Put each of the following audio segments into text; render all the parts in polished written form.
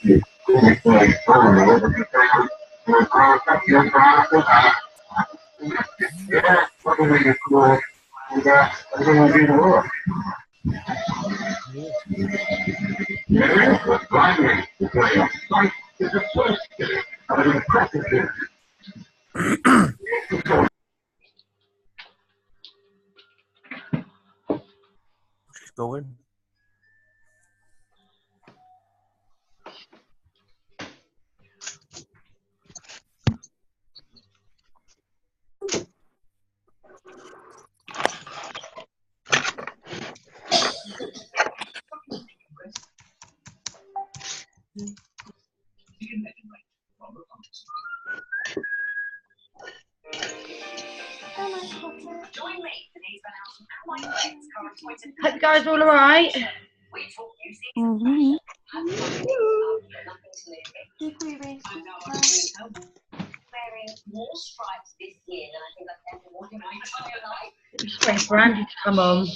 She's going. Hope you guys are all alright. Mm-hmm. Just waiting for Andy to come on.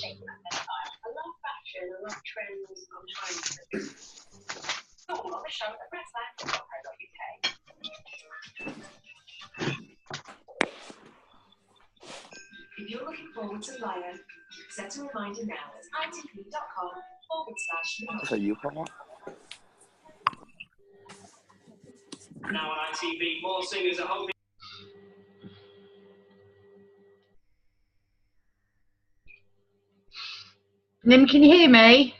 If you're looking forward to Lion, set a reminder now at itv.com/. Is that you, Paul? Now on ITV, more singers are hoping. Nim, can you hear me?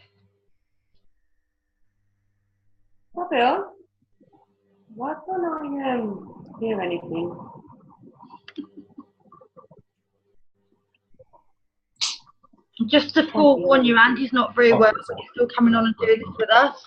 Bill, why can't I hear anything? Just to forewarn you, Andy's not very well, but he's still coming on and doing this with us.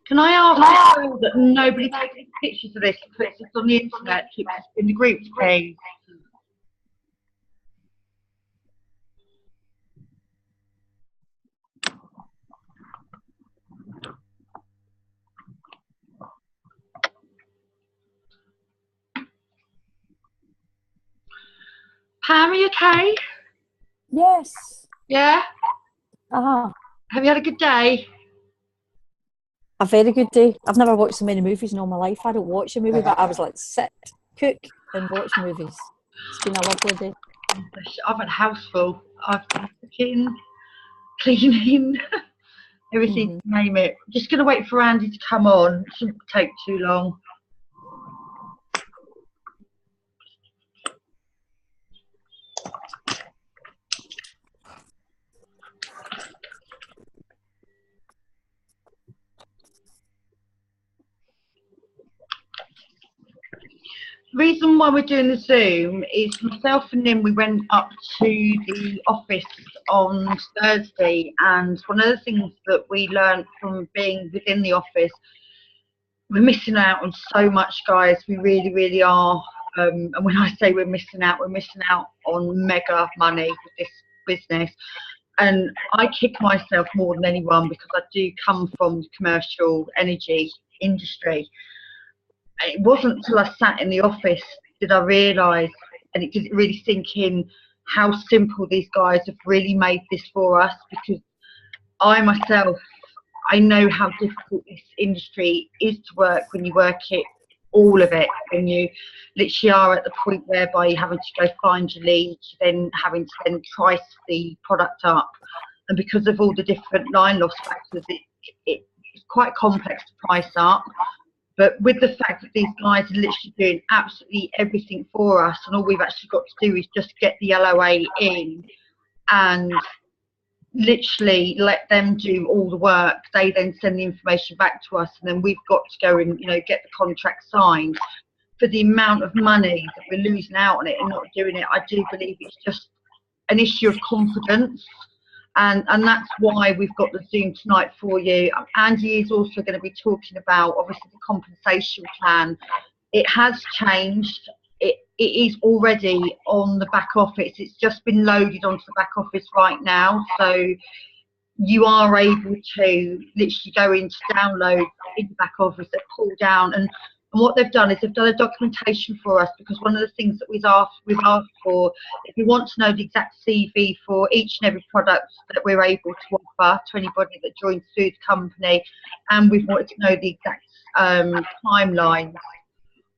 Can I ask that nobody takes pictures of this and puts this on the internet, keeps it in the groups, please? Pam, are you okay? Yes. Yeah? Uh-huh. Have you had a good day? A very good day. I've never watched so many movies in all my life. I don't watch a movie, but I was like, sit, cook, and watch movies. It's been a lovely day. I've had a house full. I've been cooking, cleaning, everything, name it. Just going to wait for Andy to come on. It shouldn't take too long. The reason why we're doing the Zoom is myself and Nim, we went up to the office on Thursday, and one of the things that we learned from being within the office, we're missing out on so much, guys. We really, really are. And when I say we're missing out on mega money with this business. And I kick myself more than anyone because I do come from the commercial energy industry. It wasn't until I sat in the office did I realise, and it didn't really sink in, how simple these guys have really made this for us, because I myself, I know how difficult this industry is to work when you work it, all of it, when you literally are at the point whereby you're having to go find your leads, then having to then price the product up. And because of all the different line loss factors, it's quite complex to price up. But with the fact that these guys are literally doing absolutely everything for us, and all we've actually got to do is just get the LOA in and literally let them do all the work. They then send the information back to us, and then we've got to go and, you know, get the contract signed. For the amount of money that we're losing out on it and not doing it, I do believe it's just an issue of confidence. And that's why we've got the Zoom tonight for you. Andy is also going to be talking about, obviously, the compensation plan. It has changed. it is already on the back office. It's just been loaded onto the back office right now. So you are able to literally go into download in the back office and pull down. And what they've done is they've done a documentation for us, because one of the things that we've asked for, if you want to know the exact CV for each and every product that we're able to offer to anybody that joins through the company, and we've wanted to know the exact timelines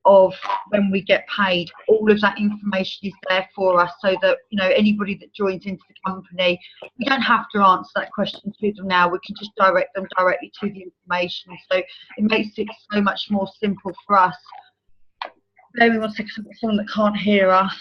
of when we get paid, all of that information is there for us, so that, you know, anybody that joins into the company, we don't have to answer that question to them now. We can just direct them directly to the information. So it makes it so much more simple for us. Bear with me one second, I've got someone that can't hear us.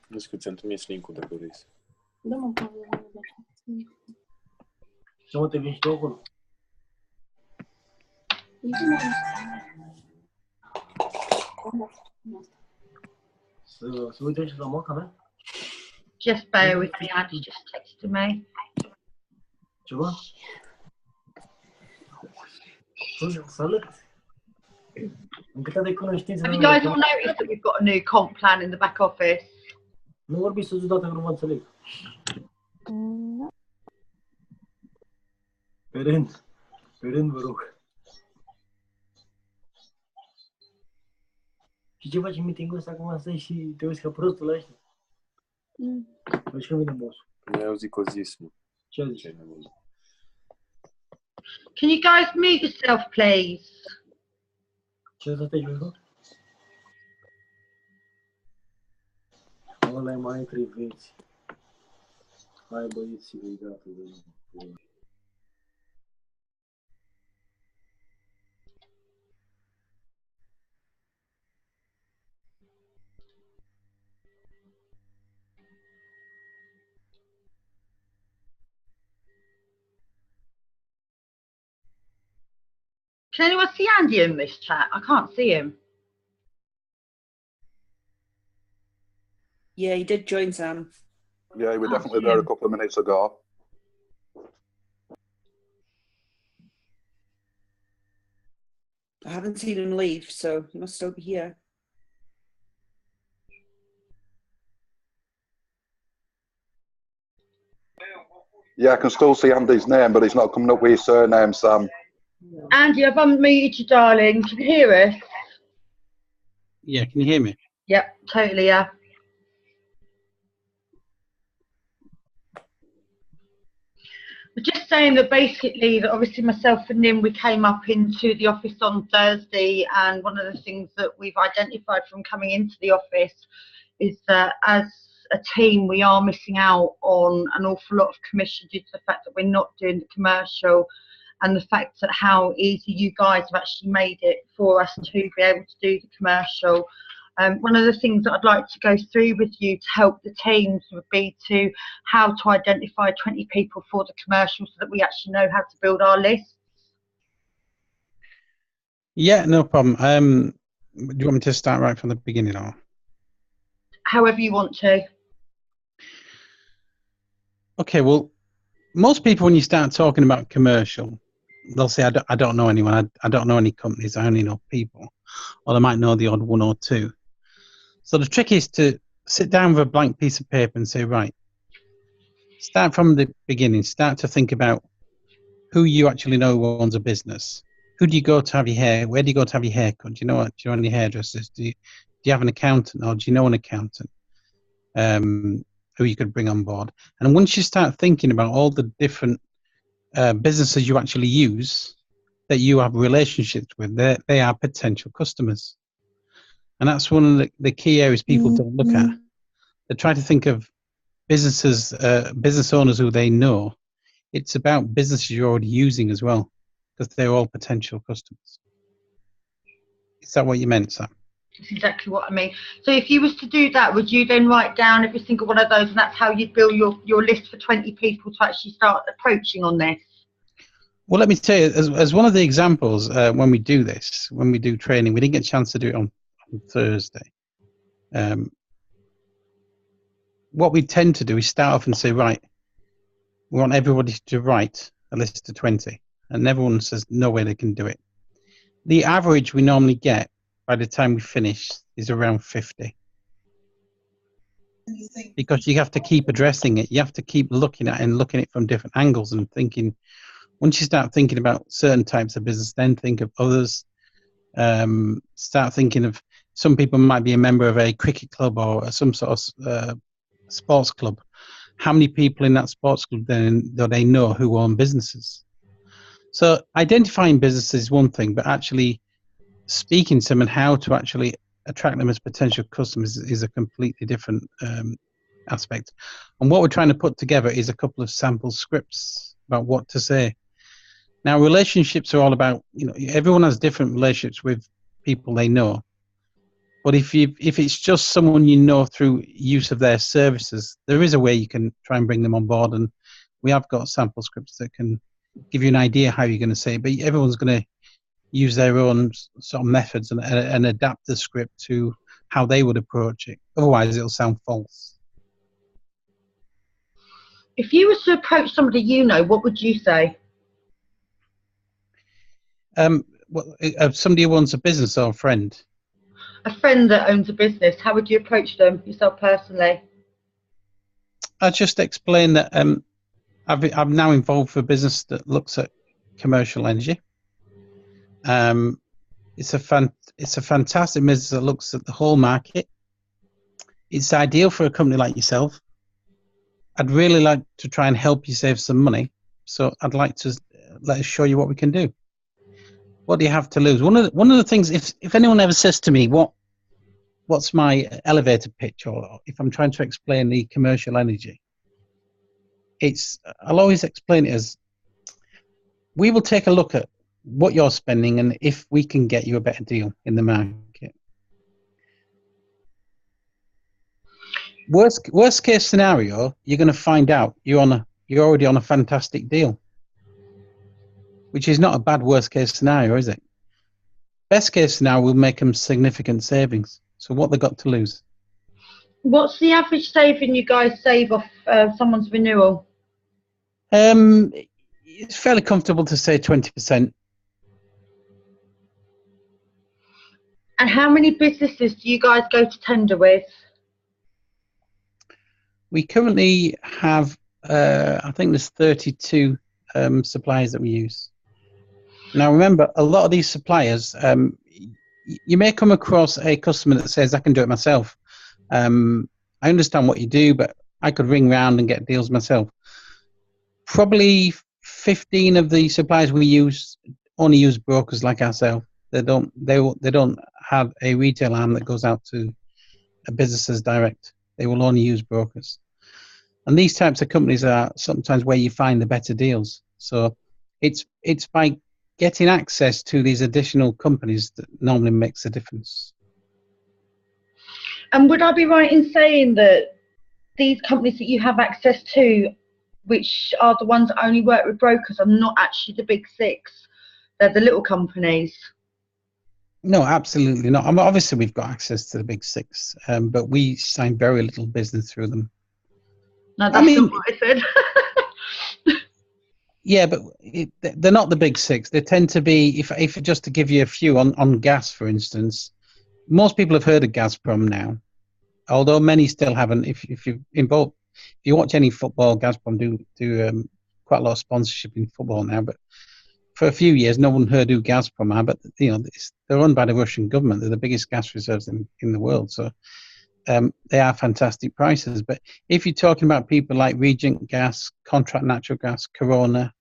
Discutendo minha link da polícia. Cuma te vinte acolo. Să uite și la moca mea? Just bear with me, Andy just texted me. Ceva? Salut! În câte de cunoștințe... Have you guys all noticed that we've got a new comp plan in the back office? Nu vorbi să-ți dată că nu mă înțeleg. Pe rând, vă rog. Și ce faci în meeting-ul ăsta acum, stai și te uiți ca prostul la ăștia? Deci când vine boss-ul? Eu zic o zis, mă. Ce zici? Can you guys mute yourself, please? Ce să stai jos? Ăla e mai priviți. Hai băieți, gata. Can anyone see Andy in this chat? I can't see him. Yeah, he did join, Sam. Yeah, he was definitely there a couple of minutes ago. I haven't seen him leave, so he must still be here. Yeah, I can still see Andy's name, but he's not coming up with his surname, Sam. Andy, I've unmuted you, darling. Can you hear us? Yeah, can you hear me? Yep, totally, yeah. We're just saying that basically that obviously myself and Nim, we came up into the office on Thursday, and one of the things that we've identified from coming into the office is that as a team we are missing out on an awful lot of commission due to the fact that we're not doing the commercial, and the fact that how easy you guys have actually made it for us to be able to do the commercial. One of the things that I'd like to go through with you to help the teams would be to how to identify 20 people for the commercial, so that we actually know how to build our list. Yeah, no problem. Do you want me to start right from the beginning, or? However you want to. Okay, well, most people when you start talking about commercial, they'll say, I don't know anyone, I don't know any companies, I only know people. Or they might know the odd one or two. So the trick is to sit down with a blank piece of paper and say, right, start from the beginning, start to think about who you actually know who owns a business. Who do you go to have your hair? Where do you go to have your hair cut? Do you know any hairdressers? Do you have an accountant, or do you know an accountant who you could bring on board? And once you start thinking about all the different businesses you actually use, that you have relationships with, they are potential customers. And that's one of the key areas people don't look at. They try to think of businesses, business owners who they know It's about businesses you're already using as well, because they're all potential customers. Is that what you meant, Sam? That's exactly what I mean. So if you was to do that, would you then write down every single one of those, and that's how you'd build your list for 20 people to actually start approaching on this? Well, let me tell you, as one of the examples, when we do this, when we do training, we didn't get a chance to do it on Thursday. What we tend to do is start off and say, right, we want everybody to write a list of 20, and everyone says no way they can do it. The average we normally get by the time we finish is around 50. Because you have to keep addressing it. You have to keep looking at it and looking at it from different angles and thinking. Once you start thinking about certain types of business, then think of others. Start thinking of, some people might be a member of a cricket club or some sort of sports club. How many people in that sports club then do they know who own businesses? So identifying businesses is one thing, but actually speaking to them and how to actually attract them as potential customers is a completely different aspect. And what we're trying to put together is a couple of sample scripts about what to say. Now, relationships are all about, everyone has different relationships with people they know. But if it's just someone you know through use of their services, there is a way you can try and bring them on board. And we have got sample scripts that can give you an idea how you're going to say it. But everyone's going to use their own sort of methods and adapt the script to how they would approach it. Otherwise, it'll sound false. If you were to approach somebody what would you say? Somebody who owns a business or a friend. A friend that owns a business, how would you approach them yourself personally? I'll just explain that I'm now involved for a business that looks at commercial energy. It's a fantastic business that looks at the whole market. It's ideal for a company like yourself. I'd really like to try and help you save some money. So I'd like to let us show you what we can do. What do you have to lose? One of the things, if anyone ever says to me, what's my elevator pitch, or if I'm trying to explain the commercial energy, I'll always explain it as, we will take a look at what you're spending and if we can get you a better deal in the market. Worst case scenario, you're going to find out you're already on a fantastic deal, which is not a bad worst case scenario, is it? Best case scenario will make them significant savings. So what they got to lose? What's the average saving you guys save off someone's renewal? It's fairly comfortable to say 20%. And how many businesses do you guys go to tender with? We currently have, I think there's 32 suppliers that we use. Now, remember, a lot of these suppliers, you may come across a customer that says, I can do it myself. I understand what you do, but I could ring round and get deals myself. Probably 15 of the suppliers we use only use brokers like ourselves. They don't have a retail arm that goes out to businesses direct. They will only use brokers. And these types of companies are sometimes where you find the better deals. So it's by getting access to these additional companies that normally makes a difference. And would I be right in saying that these companies that you have access to, which are the ones that only work with brokers, are not actually the big six? They're the little companies. No, absolutely not. I mean, obviously, we've got access to the big six, but we sign very little business through them. No, that's not what I said. Yeah, but they're not the big six. They tend to be, if just to give you a few on gas, for instance, most people have heard of Gazprom now, although many still haven't. If you watch any football, Gazprom do quite a lot of sponsorship in football now. But for a few years, no one heard who Gazprom are. But they're owned by the Russian government. They're the biggest gas reserves in the world. So they are fantastic prices. But if you're talking about people like Regent Gas, Contract Natural Gas, Corona,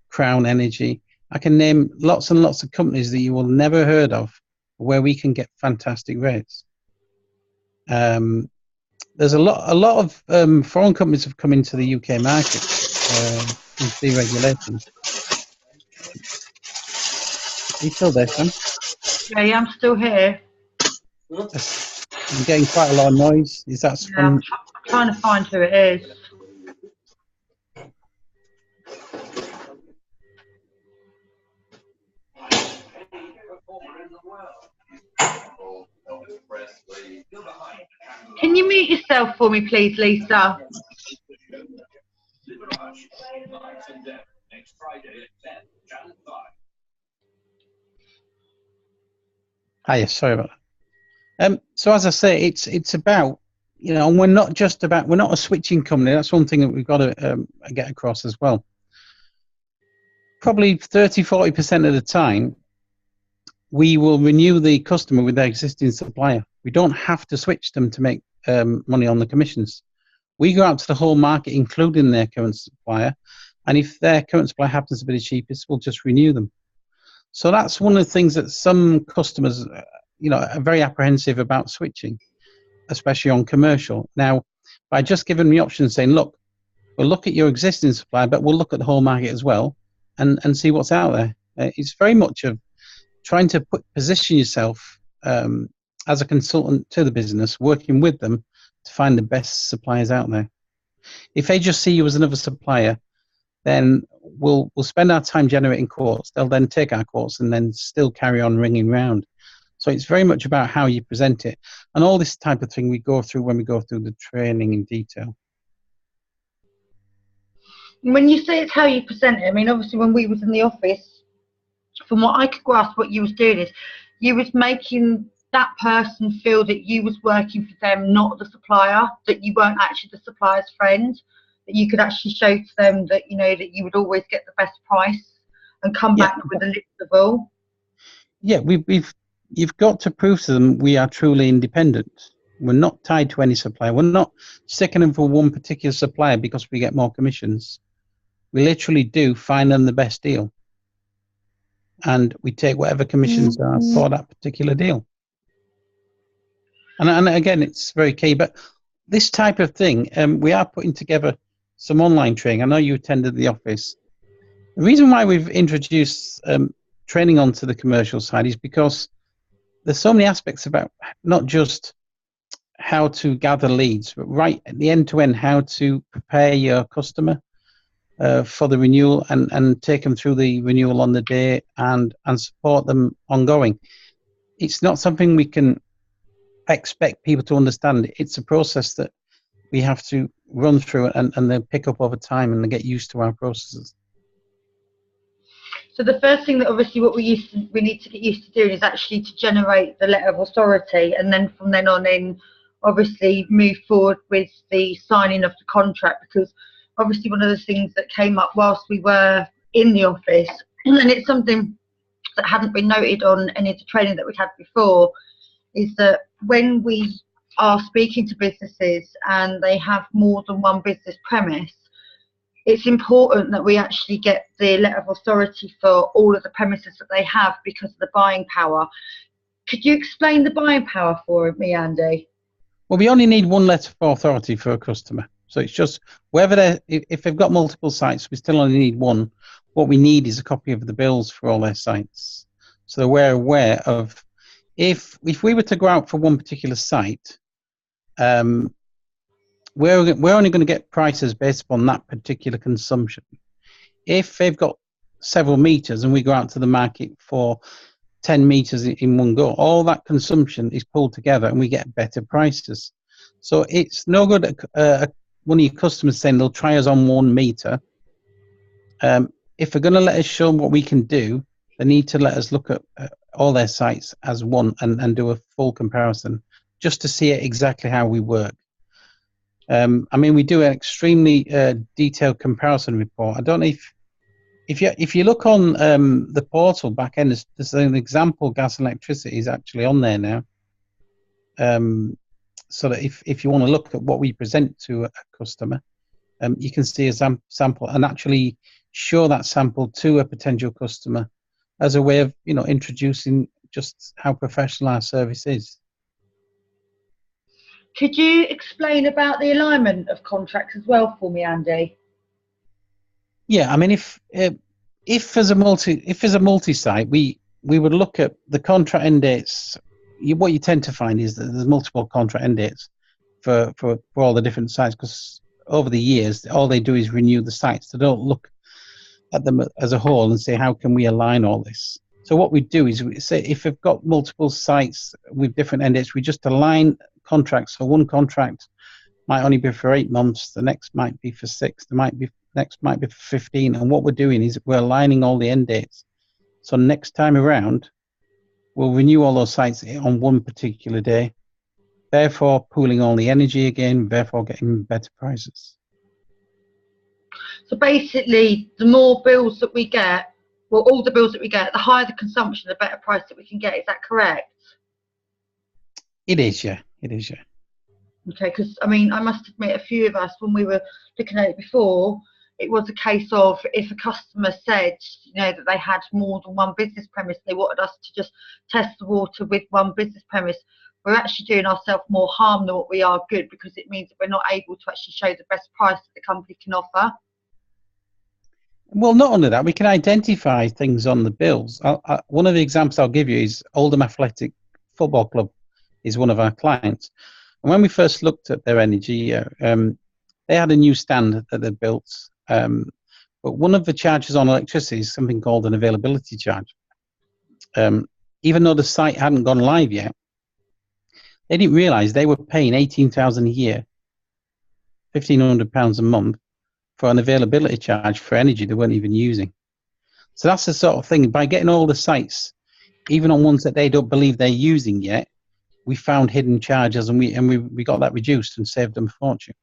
Crown Energy, I can name lots and lots of companies that you will never heard of where we can get fantastic rates. There's a lot of foreign companies have come into the UK market. and deregulation. Are you still there, Sam? Yeah, I'm still here. I'm getting quite a lot of noise. Is that Yeah, I'm from? trying to find who it is. Can you mute yourself for me, please, Lisa? Ah, yes, sorry about that. So as I say, it's about, you know, and we're not a switching company. That's one thing that we've got to get across as well. Probably 30-40% of the time, we will renew the customer with their existing supplier. We don't have to switch them to make money on the commissions. We go out to the whole market, including their current supplier, and if their current supplier happens to be the cheapest, we'll just renew them. So that's one of the things that some customers, you know, are very apprehensive about switching, especially on commercial. Now, by just giving them the option, saying, look, we'll look at your existing supplier, but we'll look at the whole market as well, and see what's out there. It's very much of trying to position yourself as a consultant to the business, working with them to find the best suppliers out there. If they just see you as another supplier, then we'll spend our time generating quotes. They'll then take our quotes and then still carry on ringing round. So it's very much about how you present it. And all this type of thing we go through when we go through the training in detail. When you say it's how you present it, I mean, obviously when we was in the office, from what I could grasp, what you was doing is you was making that person feel that you was working for them, not the supplier, that you weren't actually the supplier's friend, that you could actually show to them that, you know, that you would always get the best price and come back with a list of all. Yeah, you've got to prove to them we are truly independent. We're not tied to any supplier. We're not sticking them for one particular supplier because we get more commissions. We literally do find them the best deal. And we take whatever commissions are for that particular deal. And again, it's very key. But this type of thing, we are putting together some online training. I know you attended the office. The reason why we've introduced training onto the commercial side is because there's so many aspects about not just how to gather leads, but right at the end-to-end, how to prepare your customer for the renewal and take them through the renewal on the day and support them ongoing. It's not something we can expect people to understand. It's a process that we have to run through and then pick up over time and they get used to our processes. So the first thing that obviously what we need to get used to doing is actually to generate the letter of authority, and then from then on in obviously move forward with the signing of the contract, because obviously one of the things that came up whilst we were in the office, and it's something that hadn't been noted on any of the training that we'd had before, is that when we are speaking to businesses and they have more than one business premise, it's important that we actually get the letter of authority for all of the premises that they have because of the buying power. Could you explain the buying power for me, Andy? Well, we only need one letter of authority for a customer. So it's just whether if they've got multiple sites, we still only need one. What we need is a copy of the bills for all their sites. So we're aware of if we were to go out for one particular site, we're only going to get prices based upon that particular consumption. If they've got several meters and we go out to the market for 10 meters in one go, all that consumption is pulled together and we get better prices. So it's no good one of your customers saying they'll try us on 1 meter. If they're going to let us show them what we can do, they need to let us look at all their sites as one and do a full comparison just to see exactly how we work. I mean, we do an extremely detailed comparison report. I don't know if you look on the portal back end, there's an example gas and electricity is actually on there now. So that if you want to look at what we present to a customer, you can see a sample and actually show that sample to a potential customer as a way of, you know, introducing just how professional our service is. Could you explain about the alignment of contracts as well for me, Andy? Yeah, I mean, if there's a multi-site, we would look at the contract end dates. What you tend to find is that there's multiple contract end dates for all the different sites, because over the years, all they do is renew the sites. They don't look at them as a whole and say, how can we align all this? So what we do is we say, if we've got multiple sites with different end dates, we just align contracts. So one contract might only be for 8 months, the next might be for 6, next might be for 15. And what we're doing is we're aligning all the end dates. So next time around, we'll renew all those sites on one particular day, therefore pooling all the energy again, therefore getting better prices. So basically, the more bills that we get, well, all the bills that we get, the higher the consumption, the better price that we can get. Is that correct? It is, yeah. It is, yeah. Okay, because I mean, I must admit, a few of us, when we were looking at it before, it was a case of if a customer said, you know, that they had more than one business premise, they wanted us to just test the water with one business premise. We're actually doing ourselves more harm than what we are good, because it means that we're not able to actually show the best price that the company can offer. Well, not only that, we can identify things on the bills. One of the examples I'll give you is Oldham Athletic Football Club is one of our clients. And when we first looked at their energy, they had a new stand that they built. But one of the charges on electricity is something called an availability charge. Even though the site hadn't gone live yet, they didn't realise they were paying £18,000 a year, £1,500 a month, for an availability charge for energy they weren't even using. So that's the sort of thing. By getting all the sites, even on ones that they don't believe they're using yet, we found hidden charges, and we got that reduced and saved them a fortune.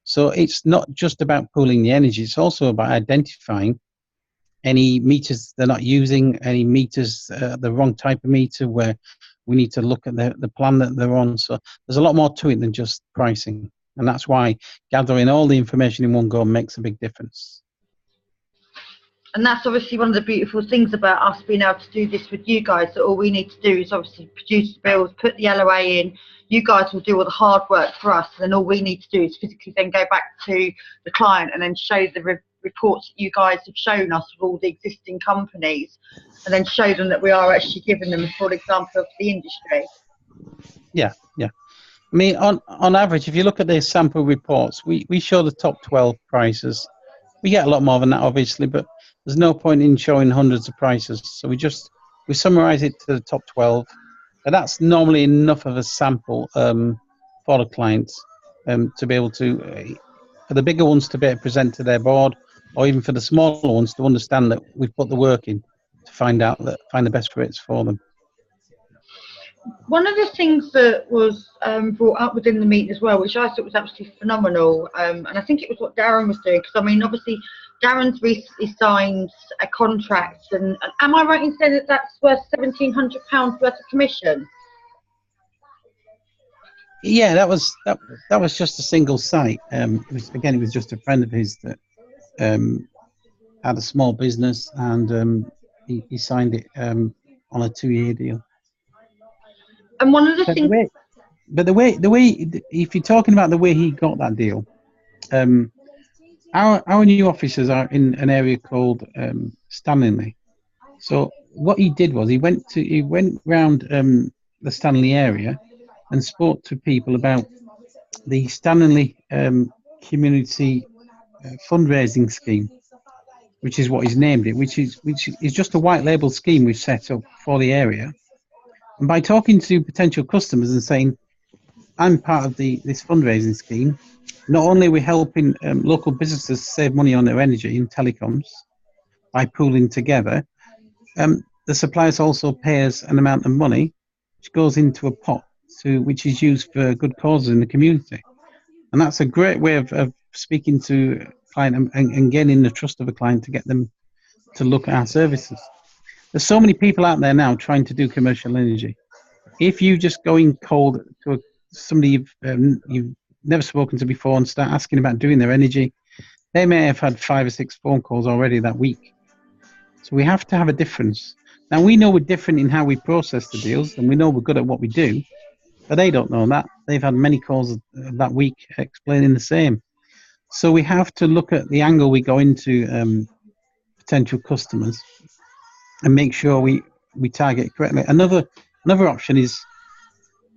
So it's not just about pooling the energy, it's also about identifying any meters they're not using, any meters, the wrong type of meter, where we need to look at the plan that they're on. So there's a lot more to it than just pricing. And that's why gathering all the information in one go makes a big difference. And that's obviously one of the beautiful things about us being able to do this with you guys, that all we need to do is obviously produce the bills, put the LOA in, you guys will do all the hard work for us, and then all we need to do is physically then go back to the client and then show the reports that you guys have shown us of all the existing companies, and then show them that we are actually giving them a full example of the industry. Yeah, yeah. I mean, on average, if you look at the sample reports, we show the top 12 prices. We get a lot more than that, obviously, but there's no point in showing hundreds of prices. So we summarize it to the top 12. And that's normally enough of a sample for the clients to be able to, for the bigger ones to be able to present to their board, or even for the smaller ones to understand that we've put the work in to find the best rates for them. One of the things that was brought up within the meeting as well, which I thought was absolutely phenomenal, and I think it was what Darren was doing, because I mean, obviously, Darren's recently signed a contract, and am I right in saying that that's worth £1,700 worth of commission? Yeah, that was just a single site. It was just a friend of his that had a small business, and he signed it on a 2-year deal. And one of the things, the way, if you're talking about the way he got that deal, our new offices are in an area called Stanley. So what he did was he went round the Stanley area and spoke to people about the Stanley Community Fundraising Scheme, which is what he's named it, which is just a white label scheme we've set up for the area. And by talking to potential customers and saying, I'm part of this fundraising scheme, not only are we helping local businesses save money on their energy and telecoms by pooling together, the suppliers also pay us an amount of money which goes into a pot which is used for good causes in the community. And that's a great way of speaking to a client and gaining the trust of a client to get them to look at our services. There's so many people out there now trying to do commercial energy. If you just go in cold to somebody you've never spoken to before and start asking about doing their energy, they may have had 5 or 6 phone calls already that week. So we have to have a difference. Now, we know we're different in how we process the deals, and we know we're good at what we do, but they don't know that. They've had many calls that week explaining the same. So we have to look at the angle we go into potential customers and make sure we target it correctly. Another option is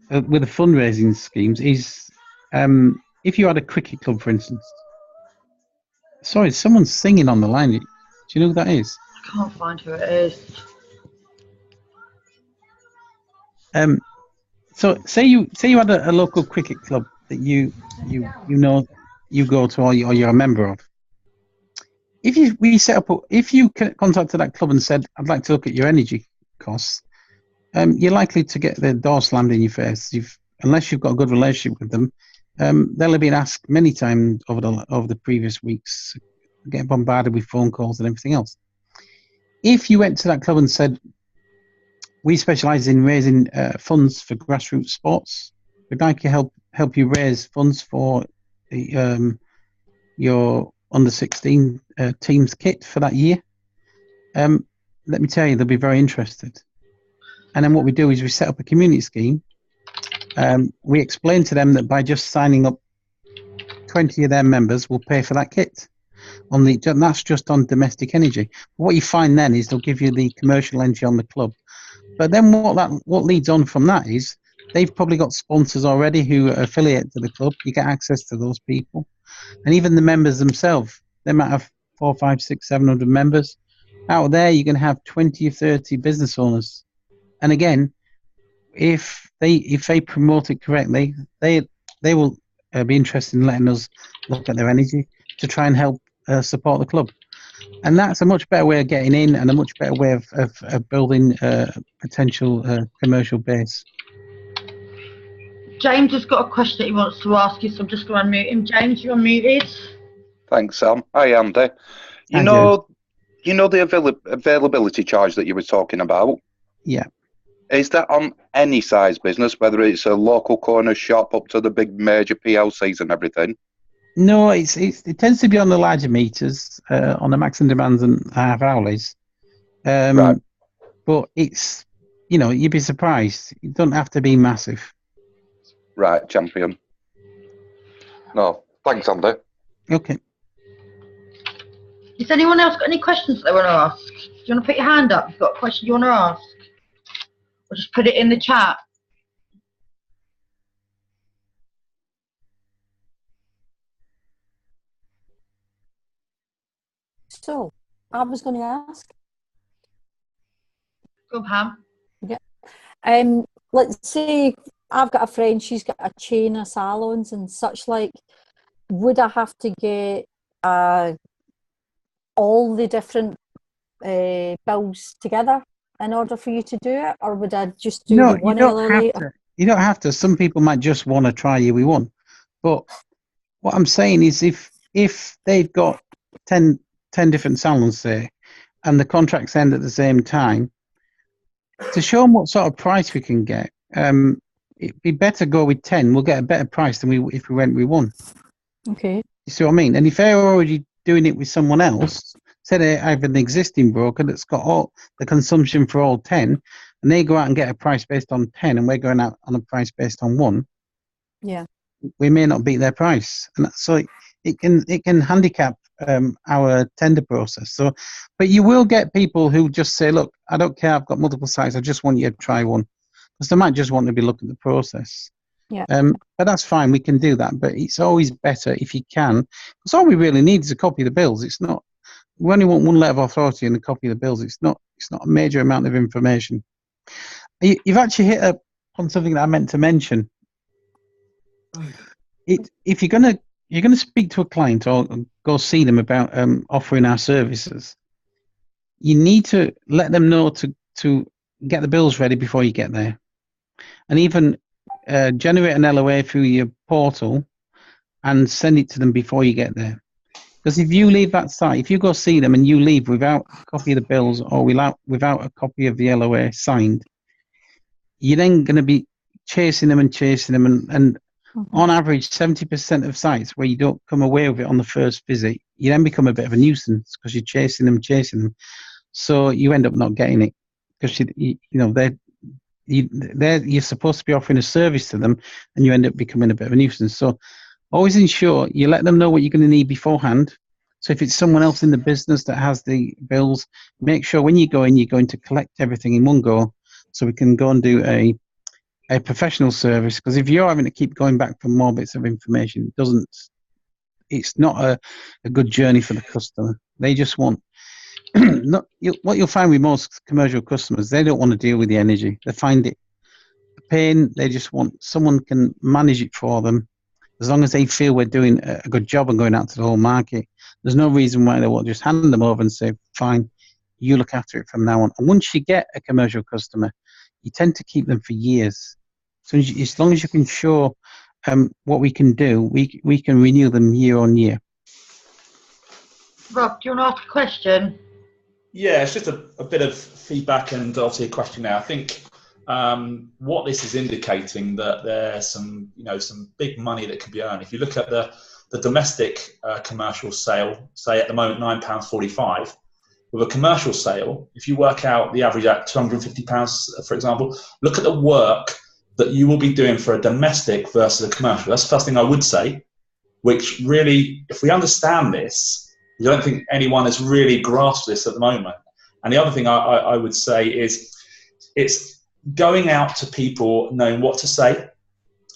with the fundraising schemes is if you had a cricket club, for instance. Sorry, someone's singing on the line. Do you know who that is? I can't find who it is. So say you had a local cricket club that you know you go to or you're a member of. If you contacted that club and said, "I'd like to look at your energy costs," you're likely to get the door slammed in your face. Unless you've got a good relationship with them, they'll have been asked many times over the previous weeks, get bombarded with phone calls and everything else. If you went to that club and said, "We specialise in raising funds for grassroots sports. We'd like to help you raise funds for your under-16 team's kit for that year," let me tell you, they'll be very interested. And then what we do is we set up a community scheme. We explain to them that by just signing up 20 of their members will pay for that kit. That's just on domestic energy. What you find then is they'll give you the commercial energy on the club. But then what leads on from that is they've probably got sponsors already who are affiliated to the club. You get access to those people. And even the members themselves, they might have 400, 500, 600, 700 members. Out there, you're going to have 20 or 30 business owners. And again, if they promote it correctly, they will be interested in letting us look at their energy to try and help support the club. And that's a much better way of getting in and a much better way of building a potential commercial base. James has got a question that he wants to ask you, so I'm just going to unmute him. James, you're unmuted. Thanks, Sam. Hi, Andy. You know the availability charge that you were talking about? Yeah. Is that on any size business, whether it's a local corner shop up to the big major PLCs and everything? No, it tends to be on the larger meters, on the maximum demands and half hourlies. Right. But it's, you'd be surprised. It doesn't have to be massive. Right, champion. No, thanks, Andy. Okay. Has anyone else got any questions they want to ask? Do you want to put your hand up? You've got a question you want to ask? Or just put it in the chat. So, I was going to ask. Go, Pam. Yeah. Let's say I've got a friend, she's got a chain of salons and such like. Would I have to get all the different bills together in order for you to do it? Or would I just do the one LLA? You don't have to. Some people might just want to try you with one. But what I'm saying is if they've got 10 different salons, say, and the contracts end at the same time, to show them what sort of price we can get, it'd be better go with 10. We'll get a better price than if we went with one. Okay. You see what I mean? And if they're already doing it with someone else, say they have an existing broker that's got all the consumption for all 10, and they go out and get a price based on 10, and we're going out on a price based on 1, yeah, we may not beat their price. And so it can handicap our tender process. So, but you will get people who just say, look, I don't care, I've got multiple sites, I just want you to try one. Because they might just want to be looking at the process. Yeah. But that's fine, we can do that. But it's always better if you can. Because all we really need is a copy of the bills. It's not, we only want one letter of authority and a copy of the bills. It's not a major amount of information. You've actually hit on something that I meant to mention. If you're gonna speak to a client or go see them about offering our services, you need to let them know to get the bills ready before you get there, and even generate an LOA through your portal and send it to them before you get there. Because if you leave that site, if you go see them and you leave without a copy of the bills or without a copy of the LOA signed, you're then going to be chasing them, and on average 70% of sites where you don't come away with it on the first visit, you then become a bit of a nuisance because you're chasing them, so you end up not getting it because you're supposed to be offering a service to them, and you end up becoming a bit of a nuisance. So always ensure you let them know what you're going to need beforehand, So if it's someone else in the business that has the bills, make sure when you go in, you're going to collect everything in one go, so we can go and do a professional service. Because if you're having to keep going back for more bits of information, it's not a good journey for the customer. They just want what you'll find with most commercial customers, they don't want to deal with the energy. They find it a pain. They just want someone can manage it for them. As long as they feel we're doing a good job and going out to the whole market, there's no reason why they won't just hand them over and say, fine, you look after it from now on. And once you get a commercial customer, you tend to keep them for years. So as long as you can show what we can do, we can renew them year on year. Rob, do you want to ask a question? Yeah, it's just a bit of feedback and obviously a question now. I think what this is indicating that there's some big money that can be earned. If you look at the domestic commercial sale, say at the moment £9.45, with a commercial sale, if you work out the average at £250, for example, look at the work that you will be doing for a domestic versus a commercial. That's the first thing I would say, which really, if we understand this, I don't think anyone has really grasped this at the moment. And the other thing I would say is it's going out to people knowing what to say.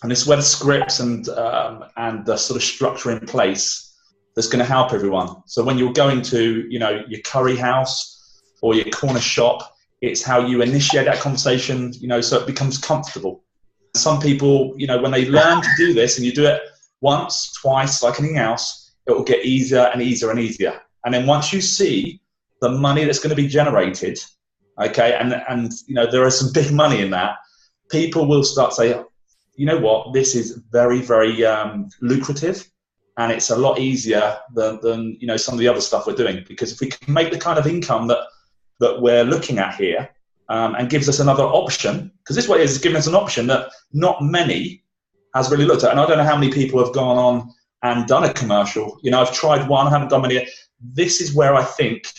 And this is where the scripts and the sort of structure in place that's going to help everyone. So when you're going to, your curry house or your corner shop, it's how you initiate that conversation, so it becomes comfortable. Some people, when they learn to do this and you do it once, twice, like anything else, it will get easier and easier and easier. And then once you see the money that's going to be generated, okay, and there is some big money in that, people will start saying, you know what, this is very, very lucrative, and it's a lot easier than some of the other stuff we're doing. Because if we can make the kind of income that we're looking at here, and gives us another option, because this way is giving us an option that not many has really looked at. And I don't know how many people have gone on and done a commercial. I've tried one, I haven't done many. This is where I think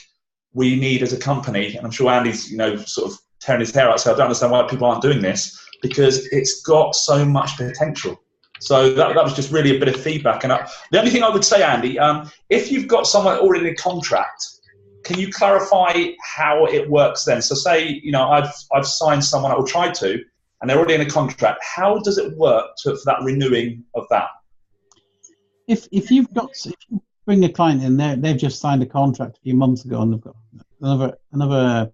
we need as a company, and I'm sure Andy's, sort of tearing his hair out, so I don't understand why people aren't doing this, because it's got so much potential. So that was just really a bit of feedback. And the only thing I would say, Andy, if you've got someone already in a contract, can you clarify how it works then? So say, I've signed someone, or tried to, and they're already in a contract. How does it work for that renewing of that? If you bring a client in, they've just signed a contract a few months ago, and they've got another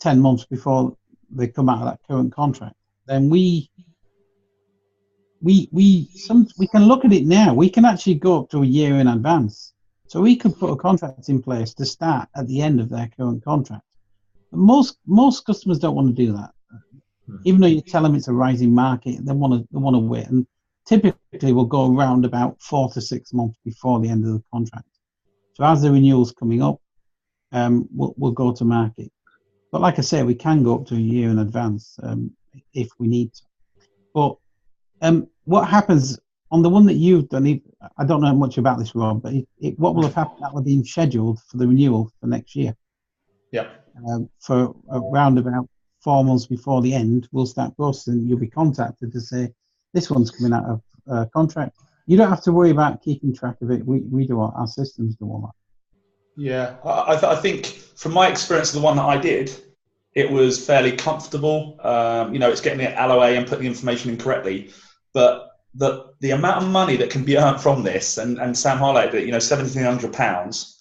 10 months before they come out of that current contract, then we can look at it now. We can actually go up to a year in advance. So we could put a contract in place to start at the end of their current contract. But most customers don't want to do that. Even though you tell them it's a rising market, they want to wait. And typically we'll go around about 4 to 6 months before the end of the contract. So as the renewal's coming up, we'll go to market. But like I say, we can go up to a year in advance if we need to. But what happens on the one that you've done, I don't know much about this, Rob, but what will have happened, that will be scheduled for the renewal for next year. Yeah. For around about 4 months before the end, we'll start processing. You'll be contacted to say, this one's coming out of contract. You don't have to worry about keeping track of it. We do our systems do all that. Yeah, I think from my experience, the one that I did, it was fairly comfortable. It's getting the LOA and putting the information in correctly. But the amount of money that can be earned from this, and Sam highlighted it, £1,700,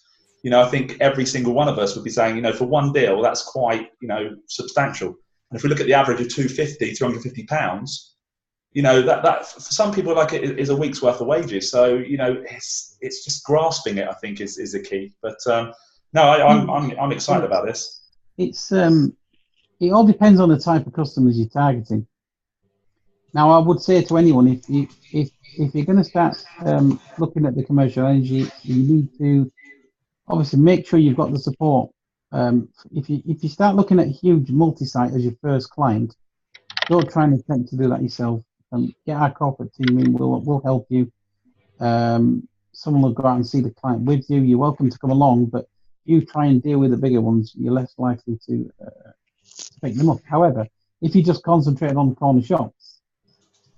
I think every single one of us would be saying, for one deal, that's quite, substantial. And if we look at the average of £250, that for some people, like it is a week's worth of wages. So, it's just grasping it, I think, is the key. But no, I'm excited about this. It's it all depends on the type of customers you're targeting. Now, I would say to anyone, if you're going to start looking at the commercial energy, you need to obviously make sure you've got the support. If you start looking at huge multi-site as your first client, don't try and attempt to do that yourself. Get our corporate team in. We'll help you. Someone will go out and see the client with you. You're welcome to come along, but you try and deal with the bigger ones. You're less likely to pick them up. However, if you just concentrate on corner shops,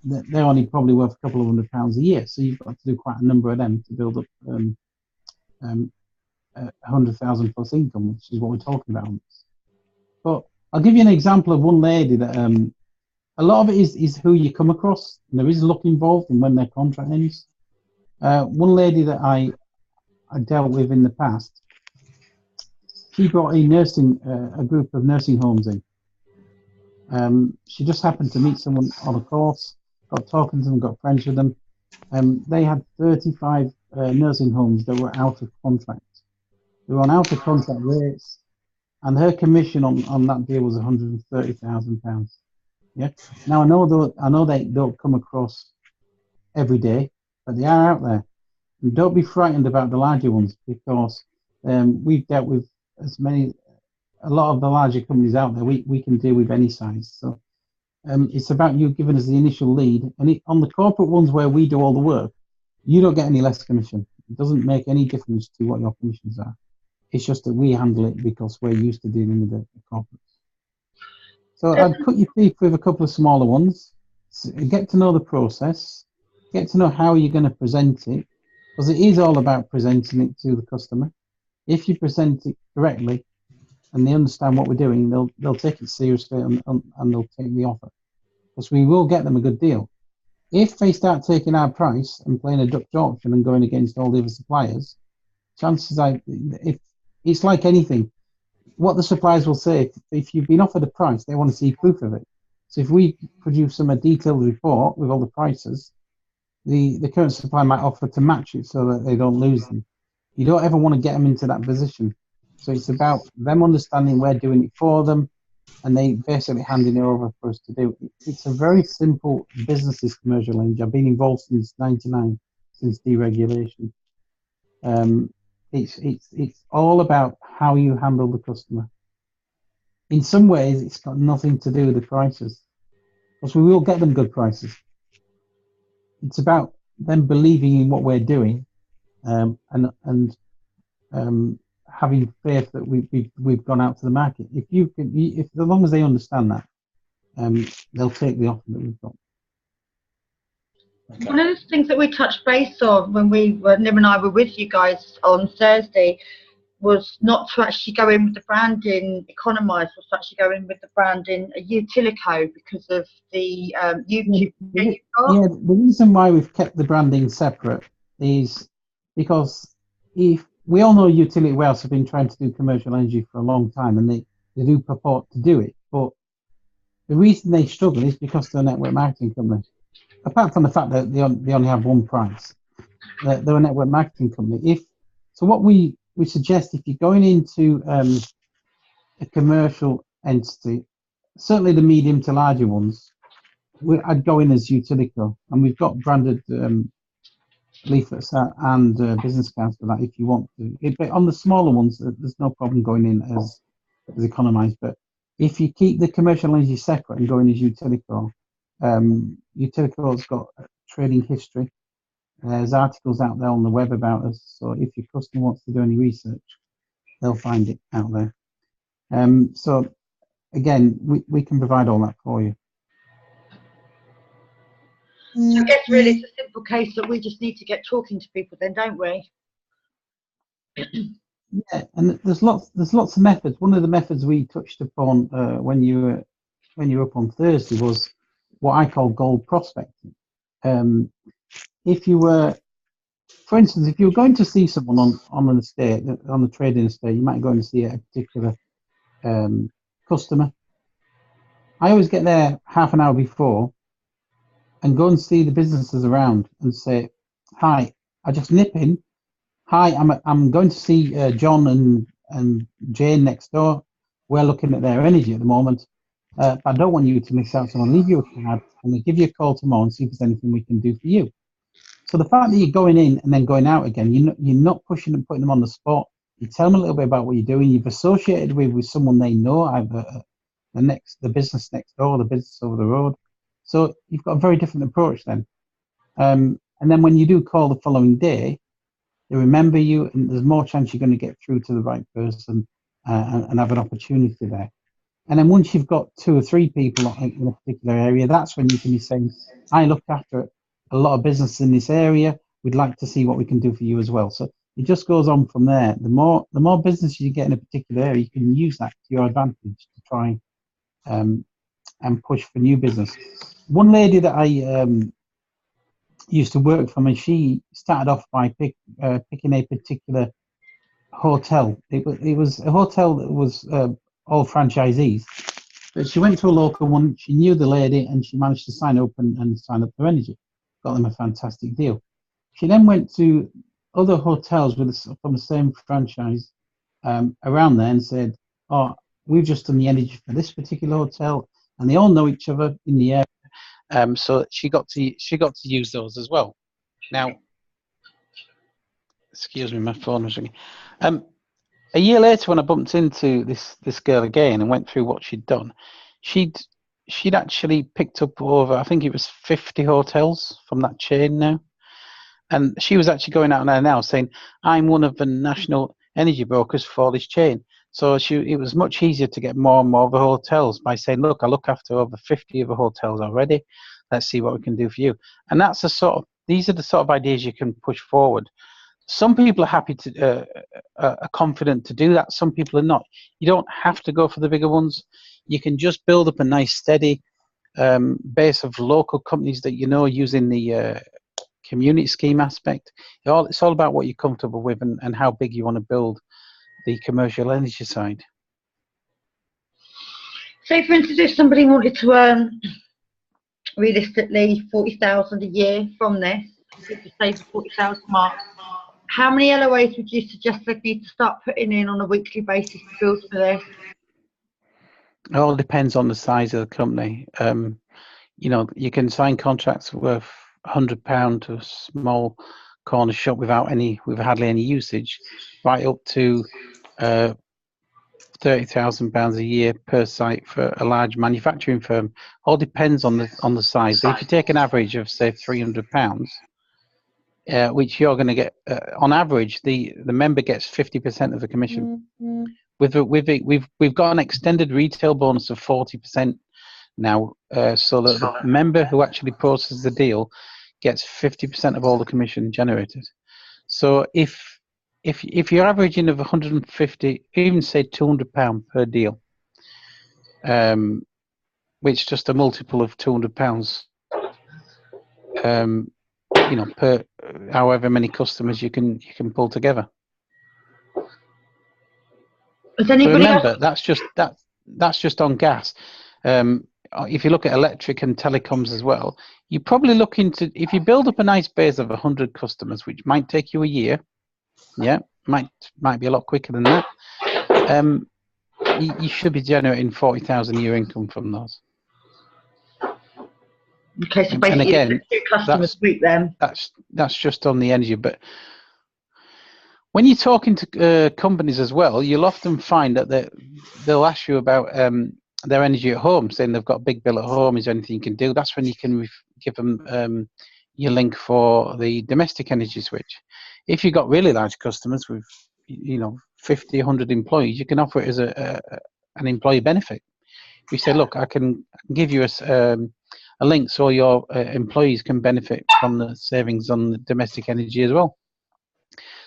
they're only probably worth a couple of £100 a year. So you've got to do quite a number of them to build up 100,000 plus income, which is what we're talking about. But I'll give you an example of one lady that a lot of it is who you come across, and there is luck involved in when their contract ends. One lady that I dealt with in the past, she brought a group of nursing homes in. She just happened to meet someone on a course, got talking to them, got friends with them. They had 35 nursing homes that were out of contract. They were on out of contract rates, and her commission on that deal was £130,000. Yeah. Now I know they don't come across every day, but they are out there. And don't be frightened about the larger ones, because we've dealt with a lot of the larger companies out there. We can deal with any size. So it's about you giving us the initial lead. And on the corporate ones where we do all the work, you don't get any less commission. It doesn't make any difference to what your commissions are. It's just that we handle it because we're used to dealing with the corporates. So I'd cut your teeth with a couple of smaller ones, get to know the process, get to know how you're going to present it, because it is all about presenting it to the customer. If you present it correctly and they understand what we're doing, they'll take it seriously and they'll take the offer, because we will get them a good deal. If they start taking our price and playing a Dutch auction and going against all the other suppliers, chances are, if it's like anything, what the suppliers will say, if you've been offered a price, they want to see proof of it. So if we produce them a detailed report with all the prices, the current supplier might offer to match it so that they don't lose them. You don't ever want to get them into that position. So it's about them understanding we're doing it for them, and they basically handing it over for us to do. It's a very simple business, commercial energy. I've been involved since '99, since deregulation. It's all about how you handle the customer. In some ways, it's got nothing to do with the prices, because we will get them good prices. It's about them believing in what we're doing, and having faith that we've gone out to the market. If as long as they understand that, they'll take the offer that we've got. Okay. One of the things that we touched base on when Nim and I were with you guys on Thursday was not to actually go in with the branding Economise, was to actually go in with the branding Utilico, because of the YouTube you've got. Yeah, the reason why we've kept the branding separate is because if we all know Utility Wales have been trying to do commercial energy for a long time, and they do purport to do it, but the reason they struggle is because they're a network marketing company. Apart from the fact that they only have one price, they're a network marketing company. So what we suggest, if you're going into a commercial entity, certainly the medium to larger ones, I'd go in as Utilico, and we've got branded leaflets and business cards for that if you want to. But on the smaller ones, there's no problem going in as Economise. But if you keep the commercial energy separate and going as Utilico, Utilico's got trading history. There's articles out there on the web about us, so if your customer wants to do any research, they'll find it out there. So again, we can provide all that for you. So I guess really it's a simple case that we just need to get talking to people then, don't we? Yeah, and there's lots of methods. One of the methods we touched upon when you were up on Thursday was what I call gold prospecting. If you were, for instance, if you were going to see someone on an estate, on the trading estate, you might go and see a particular customer. I always get there half an hour before and go and see the businesses around and say, "Hi, I just nip in. Hi, I'm going to see John and Jane next door. We're looking at their energy at the moment. But I don't want you to miss out, so I'll leave you a card and I'll give you a call tomorrow and see if there's anything we can do for you." So the fact that you're going in and then going out again, you're not pushing and putting them on the spot. You tell them a little bit about what you're doing. You've associated with someone they know, either the business next door, or the business over the road. So you've got a very different approach then. And then when you do call the following day, they remember you, and there's more chance you're going to get through to the right person and have an opportunity there. And then once you've got 2 or 3 people in a particular area, that's when you can be saying, "I look after a lot of business in this area. We'd like to see what we can do for you as well." So it just goes on from there. The more business you get in a particular area, you can use that to your advantage to try and push for new business. One lady that I used to work for me, she started off by picking a particular hotel. It was a hotel that was all franchisees, but she went to a local one. She knew the lady, and she managed to sign up and sign up for Energy. Got them a fantastic deal. She then went to other hotels from the same franchise around there and said, "Oh, we've just done the Energy for this particular hotel," and they all know each other in the area. So she got to use those as well. Now, excuse me, my phone was ringing. A year later, when I bumped into this girl again and went through what she'd done, she'd actually picked up over, I think it was 50 hotels from that chain now. And she was actually going out there now saying, "I'm one of the national energy brokers for this chain." So it was much easier to get more and more of the hotels by saying, "Look, I look after over 50 of the hotels already. Let's see what we can do for you." And that's these are the sort of ideas you can push forward. Some people are happy to, are confident to do that. Some people are not. You don't have to go for the bigger ones. You can just build up a nice, steady base of local companies that you know using the community scheme aspect. It's all about what you're comfortable with and how big you want to build the commercial energy side. So, for instance, if somebody wanted to earn realistically 40,000 a year from this, if you say the 40,000 mark, how many LOAs would you suggest they need to start putting in on a weekly basis to build for this? It all depends on the size of the company. You know, you can sign contracts worth £100 to a small corner shop with hardly any usage, right up to £30,000 a year per site for a large manufacturing firm. All depends on the size. But if you take an average of say £300, which you're going to get on average, the member gets 50% of the commission. We've got an extended retail bonus of 40% now, so that the member who actually processes the deal gets 50% of all the commission generated. So if you're averaging of 150, even say £200 per deal, which is just a multiple of £200, you know, per however many customers you can pull together. So remember, that's just on gas. If you look at electric and telecoms as well, you're probably looking to, if you build up a nice base of 100 customers, which might take you a year, might be a lot quicker than that. You should be generating 40,000 a year income from those. Okay, so basically, and again, 2 customers a week then. That's just on the energy, but when you're talking to companies as well, you'll often find that they'll ask you about their energy at home, saying they've got a big bill at home. Is there anything you can do? That's when you can give them your link for the domestic energy switch. If you've got really large customers with 50, 100 employees, you can offer it as an employee benefit. We say, look, I can give you a link so your employees can benefit from the savings on the domestic energy as well.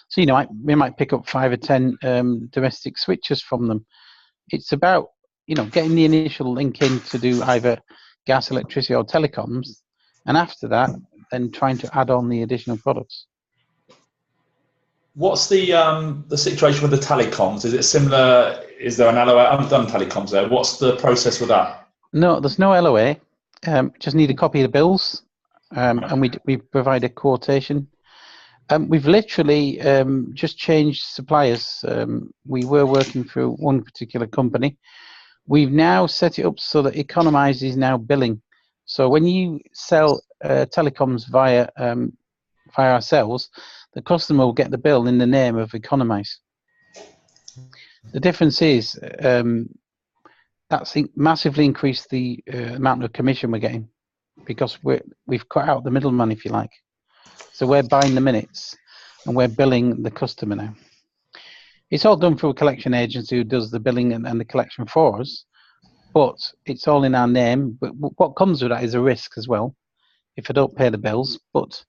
So, we might pick up 5 or 10 domestic switches from them. It's about, getting the initial link in to do either gas, electricity or telecoms. And after that, then trying to add on the additional products. What's the situation with the telecoms? Is it similar? Is there an LOA? I haven't done telecoms there. What's the process with that? No, there's no LOA. Just need a copy of the bills, and we provide a quotation. We've literally just changed suppliers. We were working through one particular company. We've now set it up so that Economize is now billing. So when you sell telecoms via ourselves, the customer will get the bill in the name of Economize. The difference is that's massively increased the amount of commission we're getting, because we've cut out the middleman, if you like. So we're buying the minutes and we're billing the customer now. It's all done through a collection agency who does the billing and the collection for us, but it's all in our name. But what comes with that is a risk as well, if I don't pay the bills. But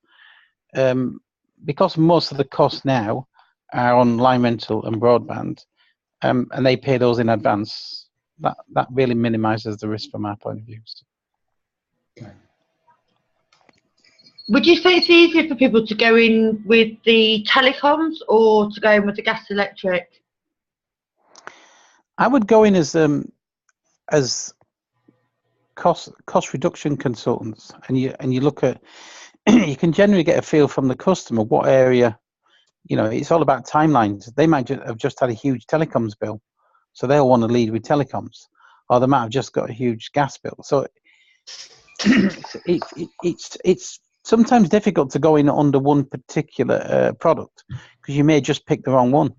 because most of the cost now are on line rental and broadband, and they pay those in advance, that really minimises the risk from our point of view. Okay. Would you say it's easier for people to go in with the telecoms or to go in with the gas electric? I would go in as cost reduction consultants, and you look at you can generally get a feel from the customer what area, it's all about timelines. They might have just had a huge telecoms bill, so they'll want to lead with telecoms, or they might have just got a huge gas bill. So it's sometimes difficult to go in under one particular product because you may just pick the wrong one.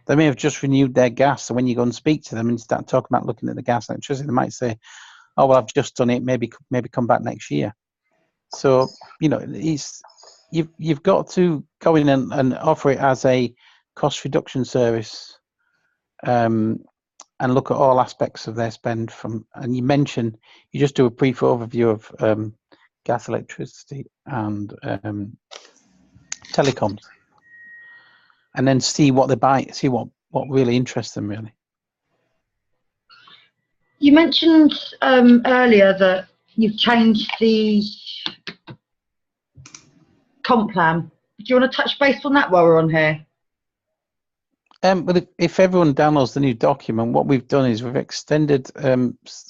They may have just renewed their gas, so when you go and speak to them and start talking about looking at the gas and electricity, they might say, "Oh, well, I've just done it. Maybe come back next year." So you've got to go in and offer it as a cost reduction service, and look at all aspects of their spend. And you mentioned you just do a brief overview of gas, electricity, and telecoms, and then see what they buy, see what really interests them really. You mentioned earlier that you've changed the comp plan. Do you want to touch base on that while we're on here? But if everyone downloads the new document, what we've done is we've extended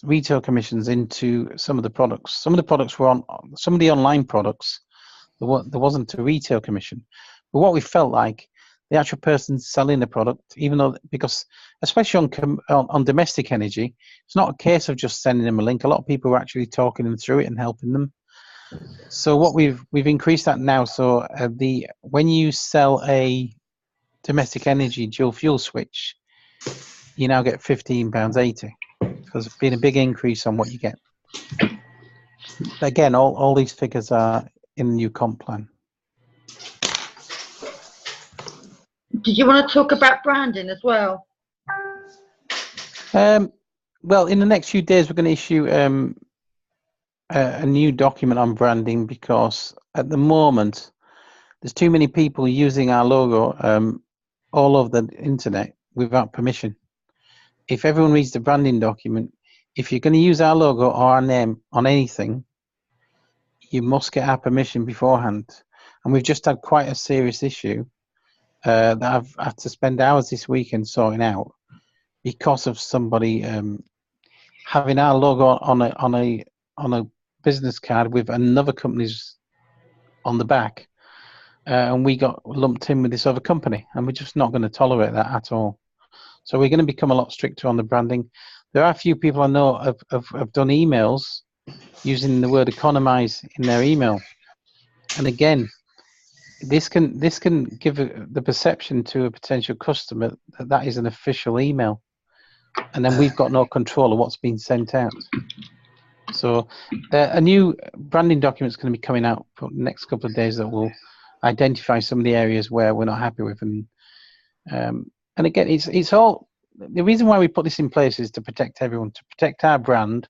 retail commissions into some of the products. Some of the products were on some of the online products. There wasn't a retail commission, but what we felt like the actual person selling the product, even though because especially on domestic energy, it's not a case of just sending them a link. A lot of people are actually talking them through it and helping them. So what we've increased that now. So when you sell a domestic energy dual fuel switch, you now get £15.80. So there's been a big increase on what you get. Again, all these figures are in the new comp plan. Did you want to talk about branding as well? Well, in the next few days, we're going to issue a new document on branding because at the moment, there's too many people using our logo all over the internet without permission. If everyone reads the branding document, if you're going to use our logo or our name on anything, you must get our permission beforehand. And we've just had quite a serious issue that I've had to spend hours this weekend sorting out because of somebody having our logo on a business card with another company's on the back, and we got lumped in with this other company, and we're just not going to tolerate that at all. So we're going to become a lot stricter on the branding. There are a few people I know have done emails using the word economize in their email, and again, this can give the perception to a potential customer that is an official email, and then we've got no control of what's being sent out. So a new branding document is going to be coming out for the next couple of days that will identify some of the areas where we're not happy with, and again, it's all the reason why we put this in place is to protect everyone, to protect our brand,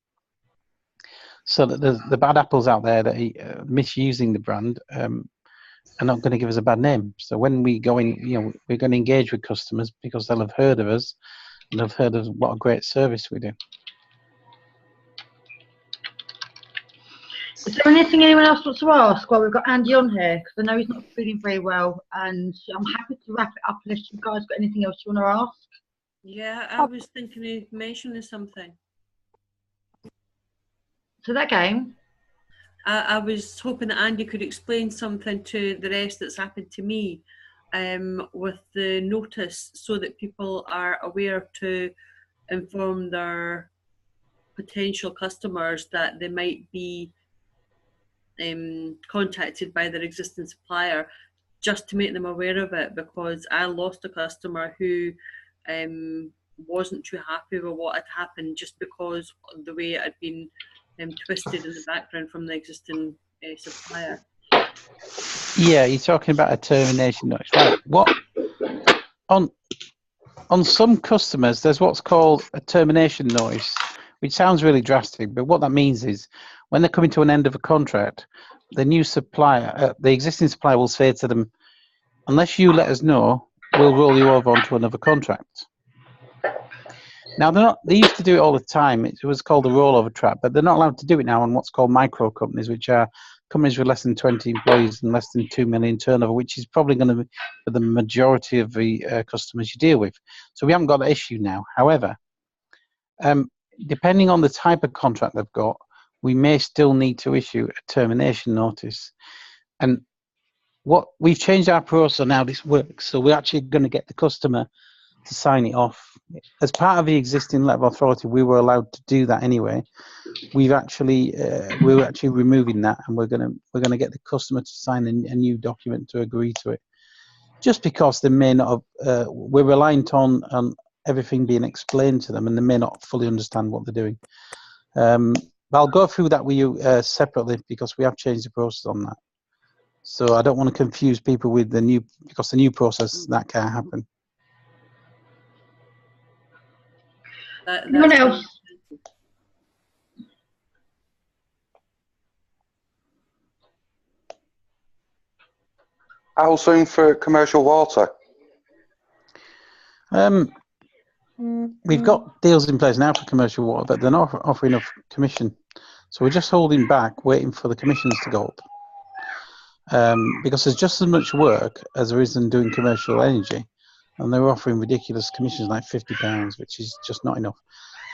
so that the bad apples out there that are misusing the brand are not going to give us a bad name. So when we go in, we're going to engage with customers because they'll have heard of us and they've heard of what a great service we do. Is there anything anyone else wants to ask while we've got Andy on here? Because I know he's not feeling very well, and I'm happy to wrap it up unless you guys got anything else you want to ask. Yeah, I was thinking of mentioning something. So that game. I was hoping that Andy could explain something to the rest that's happened to me with the notice, so that people are aware to inform their potential customers that they might be contacted by their existing supplier, just to make them aware of it, because I lost a customer who wasn't too happy with what had happened just because of the way it had been twisted in the background from the existing supplier. Yeah, you're talking about a termination notice, right? What on some customers, there's what's called a termination notice, which sounds really drastic, but what that means is when they're coming to an end of a contract, the new supplier, the existing supplier will say to them, unless you let us know, we'll roll you over onto another contract. Now, they used to do it all the time. It was called a rollover trap, but they're not allowed to do it now on what's called micro companies, which are companies with less than 20 employees and less than 2 million turnover, which is probably going to be for the majority of the customers you deal with. So we haven't got that issue now. However, depending on the type of contract they've got, we may still need to issue a termination notice. And what we've changed our process now, this works. So we're actually going to get the customer to sign it off. As part of the existing letter of authority, we were allowed to do that anyway. We're actually removing that, and we're gonna get the customer to sign a new document to agree to it. Just because they may not have, we're reliant on everything being explained to them, and they may not fully understand what they're doing. But I'll go through that with you separately, because we have changed the process on that. So I don't want to confuse people with the new, because the new process, that can't happen. Anyone else? How soon for commercial water? We've got deals in place now for commercial water, but they're not offering enough commission. So we're just holding back, waiting for the commissions to go up. Because there's just as much work as there is in doing commercial energy. And they're offering ridiculous commissions like £50, which is just not enough.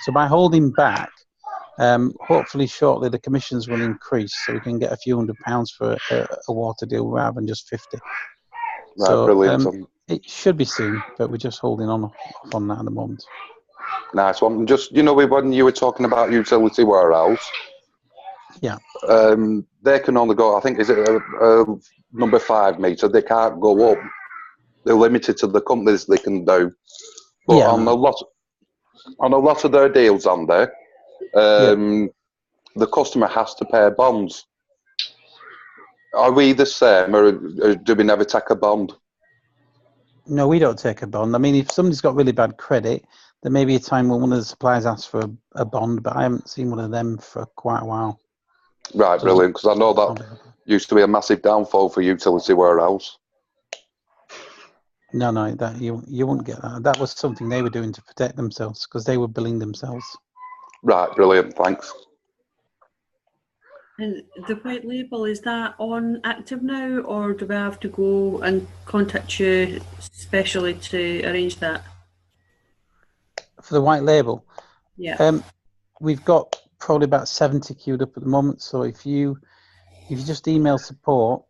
So by holding back, hopefully shortly the commissions will increase, so we can get a few £100s for a water deal rather than just 50. Right, So brilliant. it should be soon, but we're just holding on that at the moment. Nice one. Just, when you were talking about utility warehouse, yeah, they can only go, I think, is it a number 5 metre? They can't go up. They're limited to the companies they can do. But yeah, on a lot of their deals on there, the customer has to pay bonds. Are we the same, or do we never take a bond? No, we don't take a bond. I mean, if somebody's got really bad credit, there may be a time when one of the suppliers asks for a bond, but I haven't seen one of them for quite a while. Right, brilliant, because I know that used to be a massive downfall for utility warehouse. No, that you wouldn't get that. That was something they were doing to protect themselves, because they were billing themselves. Right, brilliant, thanks. And the white label, is that on active now, or do we have to go and contact you specially to arrange that? For the white label? Yeah. We've got probably about 70 queued up at the moment, so if you just email support,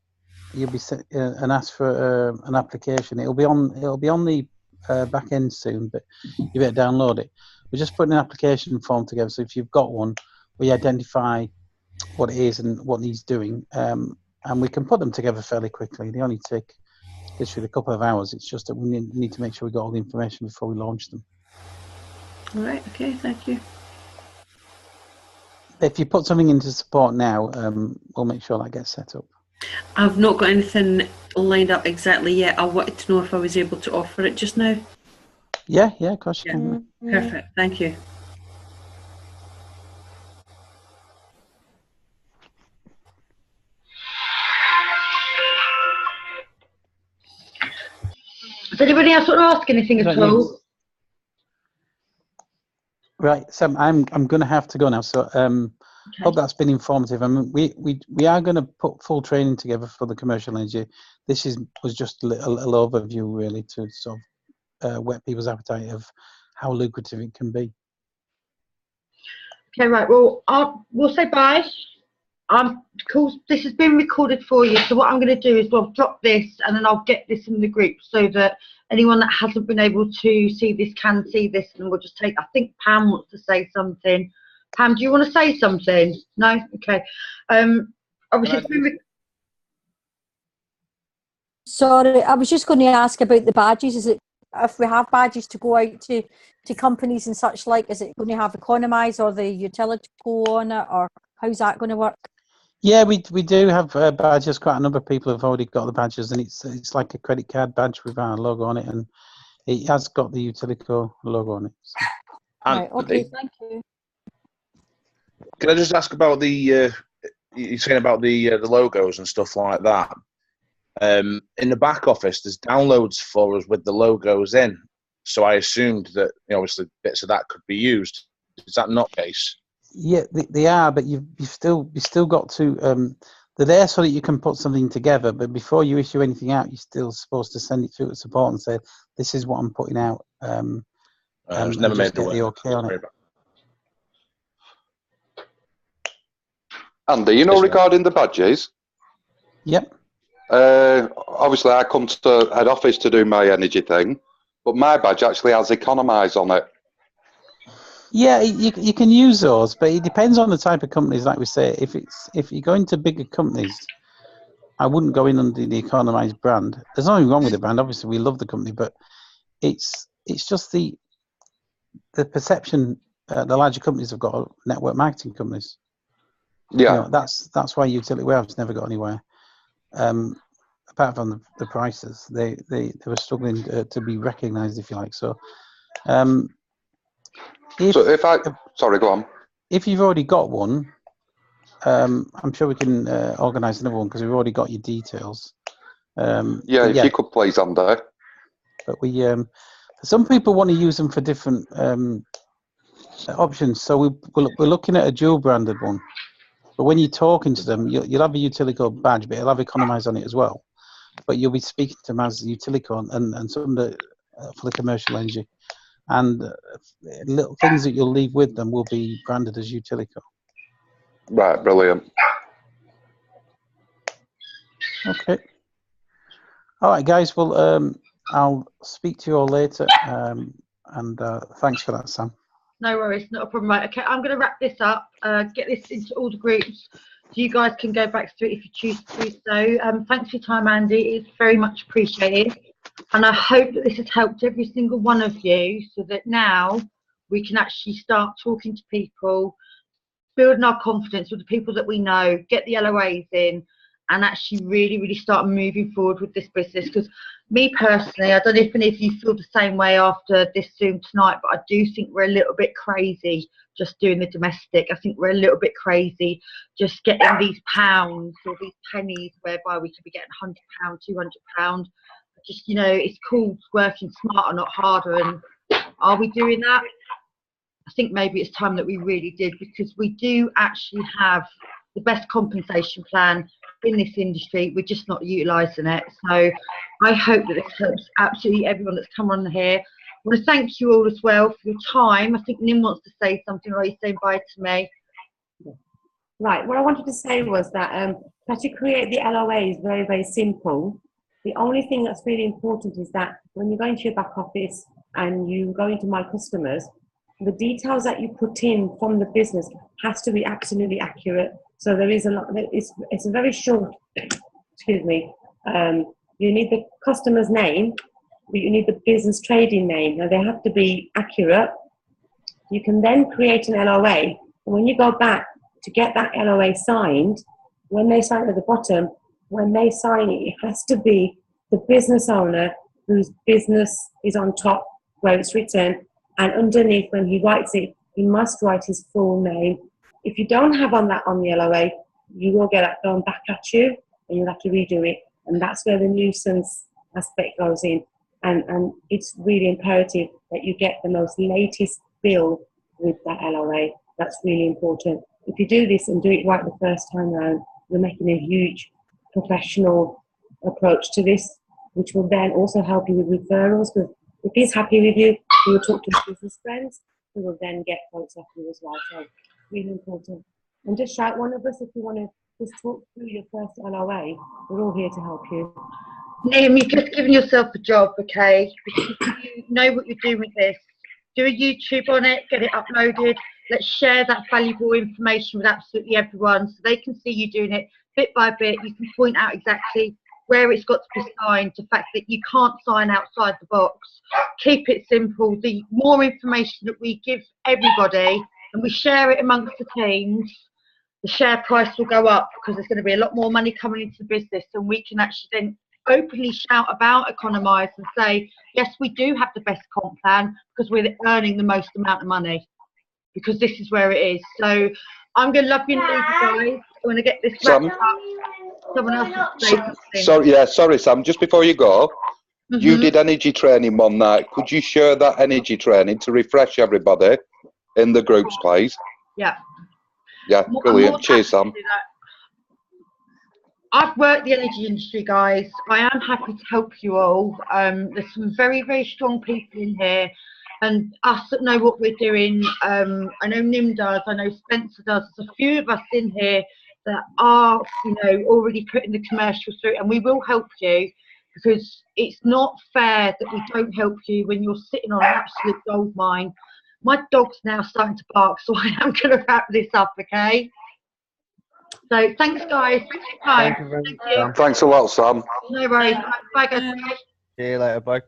you'll be sent and ask for an application. It'll be on the back end soon, but you better download it. We're just putting an application form together, so if you've got one, we identify what it is and what needs doing, and we can put them together fairly quickly. They only take literally a couple of hours. It's just that we need to make sure we got all the information before we launch them. All right, okay, thank you. If you put something into support now, we'll make sure that gets set up. I've not got anything lined up exactly yet. I wanted to know if I was able to offer it just now. Yeah, of course you can. Perfect, thank you. Does anybody else want to ask anything at all? Right, Sam, I'm going to have to go now. So hope that's been informative. I mean, we are going to put full training together for the commercial energy. This was just a little overview, really, to sort of whet people's appetite of how lucrative it can be. Okay, right. Well, we'll say bye. Cool. This has been recorded for you. So what I'm going to do is I'll drop this, and then I'll get this in the group so that anyone that hasn't been able to see this can see this, and we'll just take. I think Pam wants to say something. Pam, do you want to say something? No. Okay. Obviously, it's been Sorry, I was just going to ask about the badges. Is it, if we have badges to go out to companies and such like, is it going to have Economise or the utility co on it, or how's that going to work? Yeah, we do have badges. Quite a number of people have already got the badges, and it's like a credit card badge with our logo on it, and it has got the Utilico logo on it. So. Right, okay, thank you. Can I just ask about the you're saying about the logos and stuff like that? In the back office, there's downloads for us with the logos in. So I assumed that obviously bits of that could be used. Is that not the case? Yeah, they are, but you've still got to. They're there so that you can put something together. But before you issue anything out, you're still supposed to send it through to support and say, "This is what I'm putting out." I was never made the okay on it. Andy, regarding the badges. Yep. Obviously, I come to head office to do my energy thing, but my badge actually has economise on it. Yeah, you can use those, but it depends on the type of companies. Like we say, if you go into bigger companies, I wouldn't go in under the Economise brand. There's nothing wrong with the brand. Obviously, we love the company, but it's just the perception the larger companies have got, network marketing companies. Yeah, that's why Utility Warehouse never got anywhere. Apart from the prices, they were struggling to be recognised, if you like. So, sorry, go on. If you've already got one, I'm sure we can organise another one because we've already got your details. If you could please, Andy. But some people want to use them for different options. So we're looking at a dual branded one. But when you're talking to them, you'll have a Utilico badge, but it'll have Economise on it as well. But you'll be speaking to them as Utilico and some of the for the commercial energy. And little things that you'll leave with them will be branded as Utilico. Right, brilliant. Okay. All right, guys. Well, I'll speak to you all later. And thanks for that, Sam. No worries, not a problem. Right, okay, I'm going to wrap this up, get this into all the groups, so you guys can go back through it if you choose to do so. Thanks for your time, Andy. It's very much appreciated. And I hope that this has helped every single one of you so that now we can actually start talking to people, building our confidence with the people that we know, get the LOAs in, and actually really, really start moving forward with this business. Because me personally, I don't know if any of you feel the same way after this Zoom tonight, but I do think we're a little bit crazy just doing the domestic. I think we're a little bit crazy just getting these pounds or these pennies whereby we could be getting £100, £200. Just, it's called working smarter, not harder. And are we doing that? I think maybe it's time that we really did, because we do actually have the best compensation plan in this industry. We're just not utilising it. So I hope that this helps absolutely everyone that's come on here. I want to thank you all as well for your time. I think Nim wants to say something, or are you saying bye to me? Right, what I wanted to say was that to create the LOA is very, very simple. The only thing that's really important is that when you go into your back office and you go into My Customers, the details that you put in from the business has to be absolutely accurate. So there is a lot. It's a very short. Excuse me. You need the customer's name, but you need the business trading name. Now they have to be accurate. You can then create an LOA. And when you go back to get that LOA signed, when they sign at the bottom, when they sign it, it has to be the business owner whose business is on top where it's written, and underneath when he writes it, he must write his full name. If you don't have on the LOA, you will get that thrown back at you and you'll have to redo it. And that's where the nuisance aspect goes in. And it's really imperative that you get the most latest bill with that LOA. That's really important. If you do this and do it right the first time around, you're making a huge professional approach to this, which will then also help you with referrals. Because if he's happy with you, he will talk to his business friends, who will then get quotes off you as well. So really important. And just shout one of us if you want to just talk through your first LOA. We're all here to help you. Liam, you've just given yourself a job, okay? Because you know what you're doing with this. Do a YouTube on it, get it uploaded. Let's share that valuable information with absolutely everyone so they can see you doing it bit by bit. You can point out exactly where it's got to be signed, the fact that you can't sign outside the box. Keep it simple. The more information that we give everybody and we share it amongst the teams, the share price will go up, because there's going to be a lot more money coming into the business, and we can actually then openly shout about Economise and say, yes, we do have the best comp plan because we're earning the most amount of money, because this is where it is. So I'm going to love you and leave you guys. I'm going to get this wrapped Sam? up. Someone else has to say something. Sorry, Sam. Just before you go, you did energy training one night. Could you share that energy training to refresh everybody in the groups, please? Yeah. Yeah, brilliant. Cheers, Sam. I've worked the energy industry, guys. I am happy to help you all. There's some very, very strong people in here, and us that know what we're doing. I know Nim does. I know Spencer does. There's a few of us in here that are, already putting the commercials through, and we will help you, because it's not fair that we don't help you when you're sitting on an absolute gold mine. My dog's now starting to bark, so I am going to wrap this up, okay? So thanks, guys. Thanks for your time. Thank you very Thank you. Thanks a lot, Sam. No worries. Bye, guys. See you later. Bye.